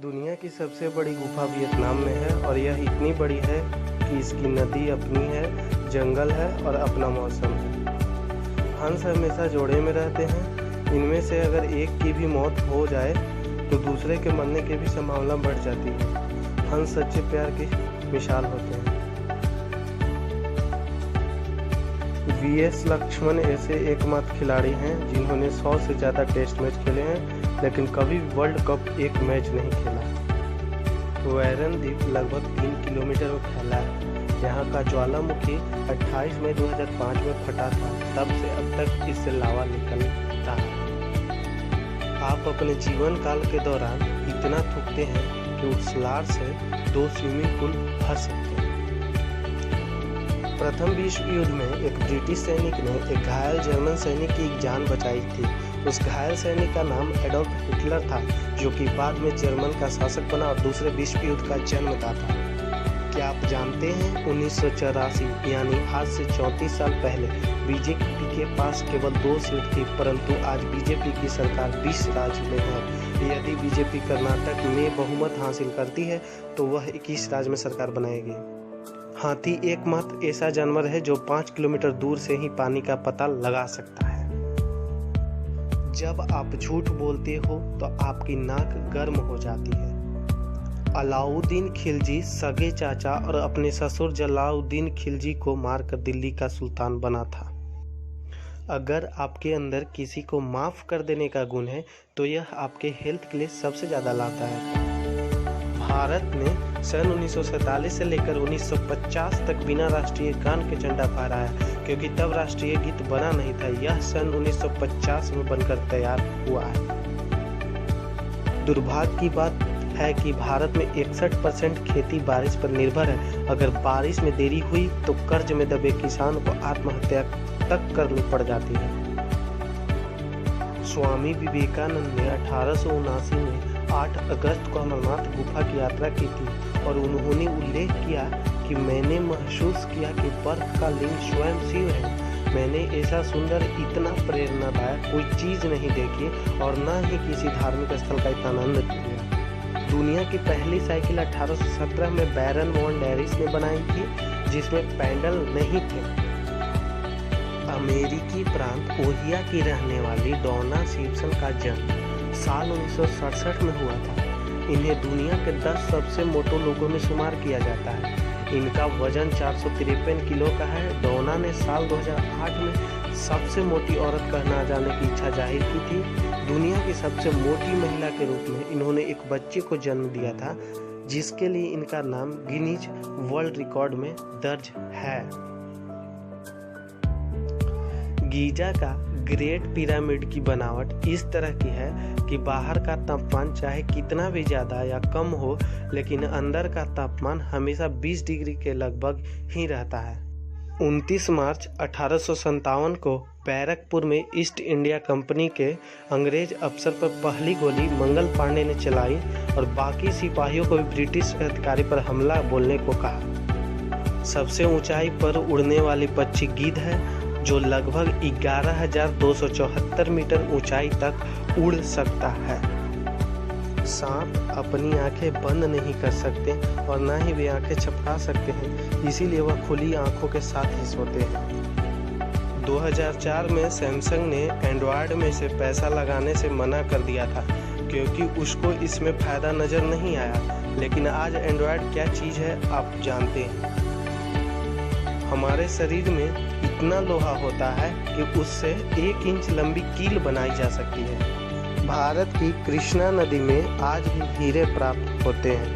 दुनिया की सबसे बड़ी गुफा वियतनाम में है और यह इतनी बड़ी है कि इसकी नदी अपनी है, जंगल है और अपना मौसम है। हंस हमेशा जोड़े में रहते हैं। इनमें से अगर एक की भी मौत हो जाए तो दूसरे के मरने की भी संभावना बढ़ जाती है। हंस सच्चे प्यार की मिसाल होते हैं। वीएस लक्ष्मण ऐसे एकमात्र खिलाड़ी हैं जिन्होंने 100 से ज़्यादा टेस्ट मैच खेले हैं लेकिन कभी वर्ल्ड कप एक मैच नहीं खेला। वैरन द्वीप लगभग 3 किलोमीटर में फैला है। यहाँ का ज्वालामुखी 28 मई 2005 में फटा था। तब से अब तक इससे लावा निकलता है। आप अपने जीवन काल के दौरान इतना थूकते हैं कि उस लार से 2 स्विमिंग पूल भर सकते हैं। प्रथम विश्व युद्ध में एक ब्रिटिश सैनिक ने एक घायल जर्मन सैनिक की जान बचाई थी। उस घायल सैनिक का नाम एडोल्फ हिटलर था, जो कि बाद में जर्मन का शासक बना और दूसरे विश्व युद्ध का जन्मदाता था। क्या आप जानते हैं 1984 यानी आज से 34 साल पहले बीजेपी के पास केवल 2 सीट थी, परंतु आज बीजेपी की सरकार 20 राज्य में है। यदि बीजेपी कर्नाटक में बहुमत हासिल करती है तो वह 21 राज्य में सरकार बनाएगी। हाथी एकमात्र ऐसा जानवर है जो 5 किलोमीटर दूर से ही पानी का पता लगा सकता है। जब आप झूठ बोलते हो तो आपकी नाक गर्म हो जाती है। अलाउद्दीन खिलजी सगे चाचा और अपने ससुर जलालुद्दीन खिलजी को मारकर दिल्ली का सुल्तान बना था। अगर आपके अंदर किसी को माफ कर देने का गुण है तो यह आपके हेल्थ के लिए सबसे ज़्यादा लाभदायक है। भारत ने सन 1947 से लेकर 1950 तक बिना राष्ट्रीय गान के झंडा फहराया, क्योंकि तब राष्ट्रीय गीत बना नहीं था। यह सन 1950 में बनकर तैयार हुआ है। दुर्भाग्य की बात है कि भारत में 61% खेती बारिश पर निर्भर है। अगर बारिश में देरी हुई तो कर्ज में दबे किसान को आत्महत्या तक करनी पड़ जाती है। स्वामी विवेकानंद ने 1879 में 8 अगस्त को अमरनाथ गुफा की यात्रा की थी और उन्होंने उल्लेख किया कि मैंने महसूस किया कि बर्फ का लिंग स्वयं शिव है। मैंने ऐसा सुंदर, इतना प्रेरणादायक कोई चीज़ नहीं देखी और न ही किसी धार्मिक स्थल का इतना आनंद लिया। दुनिया की पहली साइकिल 1817 में बैरन वॉन डैरिस ने बनाई थी, जिसमें पैडल नहीं थे। अमेरिकी प्रांत ओहियो की रहने वाली डॉना सिम्पसन का जन्म साल 1967 में हुआ था। इन्हें दुनिया के 10 सबसे मोटे लोगों में शुमार किया जाता है। इनका वजन 453 किलो का है। डॉना ने साल 2008 में सबसे मोटी औरत कहना जाने की इच्छा जाहिर की थी। दुनिया की सबसे मोटी महिला के रूप में इन्होंने एक बच्चे को जन्म दिया था, जिसके लिए इनका नाम गिनीज वर्ल्ड रिकॉर्ड में दर्ज है। गीजा का ग्रेट पिरामिड की बनावट इस तरह की है कि बाहर का तापमान चाहे कितना भी ज़्यादा या कम हो, लेकिन अंदर का तापमान हमेशा 20 डिग्री के लगभग ही रहता है। 29 मार्च 1857 को बैरकपुर में ईस्ट इंडिया कंपनी के अंग्रेज अफसर पर पहली गोली मंगल पांडे ने चलाई और बाकी सिपाहियों को भी ब्रिटिश अधिकारी पर हमला बोलने को कहा। सबसे ऊंचाई पर उड़ने वाली पक्षी गिद्ध है, जो लगभग 11,274 मीटर ऊंचाई तक उड़ सकता है। सांप अपनी आंखें बंद नहीं कर सकते और न ही वे आंखें झपका सकते हैं, इसीलिए वह खुली आंखों के साथ ही सोते हैं। 2004 में सैमसंग ने एंड्रॉयड में से पैसा लगाने से मना कर दिया था, क्योंकि उसको इसमें फ़ायदा नज़र नहीं आया। लेकिन आज एंड्रॉयड क्या चीज़ है आप जानते हैं। हमारे शरीर में इतना लोहा होता है कि उससे 1 इंच लंबी कील बनाई जा सकती है। भारत की कृष्णा नदी में आज भी हीरे प्राप्त होते हैं।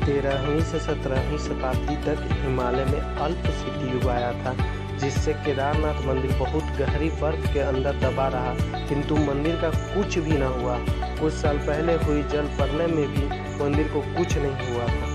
13वीं से 17वीं शताब्दी तक हिमालय में अल्प सिद्धि युग आया था, जिससे केदारनाथ मंदिर बहुत गहरी बर्फ के अंदर दबा रहा, किंतु मंदिर का कुछ भी न हुआ। कुछ साल पहले हुई जल प्रलय में भी मंदिर को कुछ नहीं हुआ था।